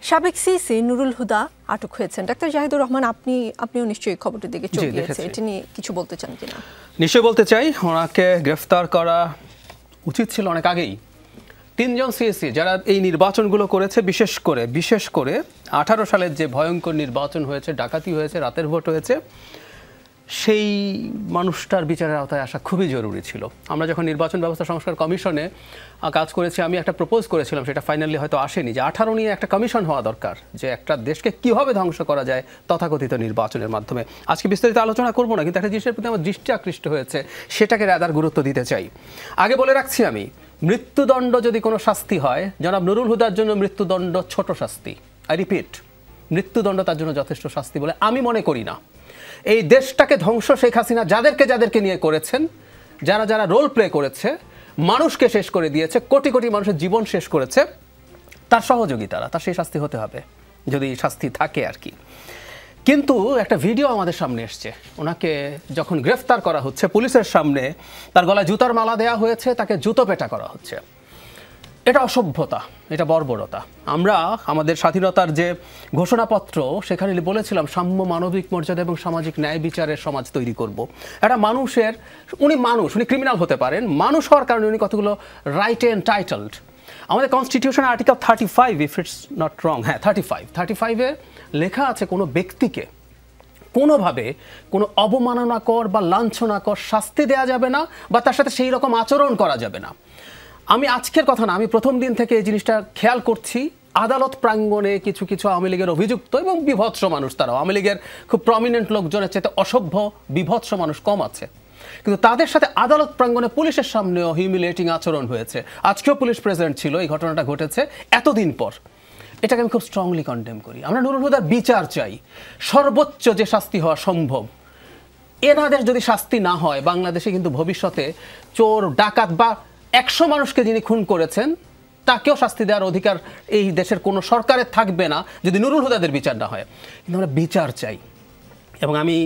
সাবেক সিসি নুরুল হুদা আটক হয়েছেন। ডাক্তার জাহিদুর রহমান, আপনিও নিশ্চয়ই খবরটির দিকে চোখ দিয়েছেন, এটা নিয়ে কিছু বলতে চান কিনা? নিশ্চয়ই বলতে চাই। ওনাকে গ্রেফতার করা উচিত ছিল অনেক আগেই। 3 জন সিএসি যারা এই নির্বাচনগুলো করেছে, বিশেষ করে 18 সালের যে ভয়ঙ্কর নির্বাচন হয়েছে, ডাকাতি হয়েছে, রাতের ভোট হয়েছে, সেই মানুষটার বিচারের আওতায় আসা খুবই জরুরি ছিল। আমরা যখন নির্বাচন ব্যবস্থা সংস্কার কমিশনে কাজ করেছি, আমি একটা প্রপোজ করেছিলাম, সেটা ফাইনালি হয়তো আসেনি, যে 18 নিয়ে একটা কমিশন হওয়া দরকার, যে একটা দেশকে কীভাবে ধ্বংস করা যায় তথাকথিত নির্বাচনের মাধ্যমে। আজকে বিস্তারিত আলোচনা করবো না, কিন্তু একটা জিনিসের প্রতি আমার দৃষ্টি আকৃষ্ট হয়েছে, সেটাকে রাদার গুরুত্ব দিতে চাই। আগে বলে রাখছি আমি, মৃত্যুদণ্ড যদি কোনো শাস্তি হয়, জনাব নুরুল হুদার জন্য মৃত্যুদণ্ড ছোট শাস্তি। আই রিপিট, মৃত্যুদণ্ড তার জন্য যথেষ্ট শাস্তি বলে আমি মনে করি না। এই দেশটাকে ধ্বংস শেখ হাসিনা যাদেরকে নিয়ে করেছেন, যারা রোল প্লে করেছে, মানুষকে শেষ করে দিয়েছে, কোটি কোটি মানুষের জীবন শেষ করেছে, তার সহযোগিতারা, তার সেই শাস্তি হতে হবে, যদি শাস্তি থাকে আর কি। কিন্তু একটা ভিডিও আমাদের সামনে এসছে, ওনাকে যখন গ্রেফতার করা হচ্ছে পুলিশের সামনে, তার গলায় জুতার মালা দেওয়া হয়েছে, তাকে জুতো পেটা করা হচ্ছে। এটা অসভ্যতা, এটা বর্বরতা। আমরা আমাদের স্বাধীনতার যে ঘোষণাপত্র, সেখানে বলেছিলাম সাম্য, মানবিক মর্যাদা এবং সামাজিক ন্যায় বিচারের সমাজ তৈরি করব। একটা মানুষের, উনি ক্রিমিনাল হতে পারেন, মানুষ হওয়ার কারণে উনি কতগুলো রাইটে এনটাইটেলড। আমাদের constitution article 35, if it's not wrong, হ্যাঁ 35-এ লেখা আছে কোনো ব্যক্তিকে কোনোভাবে কোনো অবমাননাকর বা লাঞ্ছনাকর শাস্তি দেওয়া যাবে না, বা তার সাথে সেই রকম আচরণ করা যাবে না। আমি আজকের কথা না, আমি প্রথম দিন থেকে এই জিনিসটা খেয়াল করছি। আদালত প্রাঙ্গণে কিছু আওয়ামী লীগের অভিযুক্ত এবং বিভৎস মানুষ, তারাও আওয়ামী লীগের খুব প্রমিনেন্ট লোকজনের চেয়ে অসভ্য বিভৎস মানুষ কম আছে, কিন্তু তাদের সাথে আদালত প্রাঙ্গণে পুলিশের সামনেও হিউমিলিয়েটিং আচরণ হয়েছে। আজকেও পুলিশ প্রেজেন্ট ছিল, এই ঘটনাটা ঘটেছে এতদিন পর। এটাকে আমি খুব স্ট্রংলি কন্ডেম করি। আমরা নুরুল হুদার বিচার চাই, সর্বোচ্চ যে শাস্তি হওয়া সম্ভব। এনাদের যদি শাস্তি না হয়, বাংলাদেশে কিন্তু ভবিষ্যতে চোর, ডাকাত বা 100 মানুষকে যিনি খুন করেছেন, তাকেও শাস্তি দেওয়ার অধিকার এই দেশের কোনো সরকারের থাকবে না যদি নুরুল হুদাদের বিচার না হয়। কিন্তু আমরা বিচার চাই, এবং আমি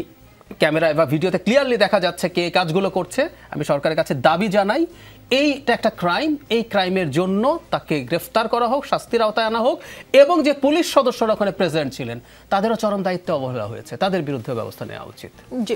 ক্যামেরায় বা ভিডিওতে ক্লিয়ারলি দেখা যাচ্ছে কে কাজগুলো করছে। আমি সরকারের কাছে দাবি জানাই, এইটা একটা ক্রাইম, এই ক্রাইমের জন্য তাকে গ্রেফতার করা হোক, শাস্তির আওতায় আনা হোক, এবং যে পুলিশ সদস্যরা ওখানে প্রেজেন্ট ছিলেন তাদেরও চরম দায়িত্বে অবহেলা হয়েছে, তাদের বিরুদ্ধে ব্যবস্থা নেওয়া উচিত। জি।